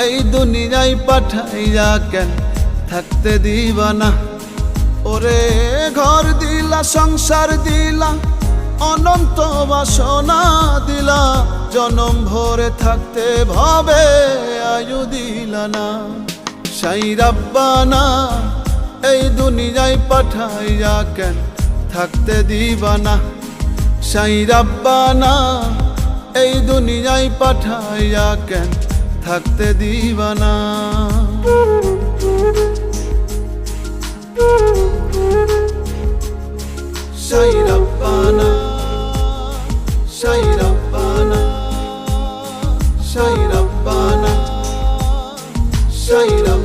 এই দুনিয়ায় পাঠাইয়া কেন থাকতে দিবা না। ওরে ঘর দিলা, সংসার দিলা, অনন্ত বাসনা দিলা, জনম ভরে থাকতে ভাবে আয়ু দিলা না। সাই রাব্বানা এই দুনিয়ায় পাঠাইয়া কেন থাকতে দিবা না। সাই রাব্বানা এই দুনিয়ায় পাঠাইয়া কেন থাকতে দিবা না। সাই রাব্বানা, সাই রাব্বানা, সাই রাব্বানা, সাই রাব্বানা।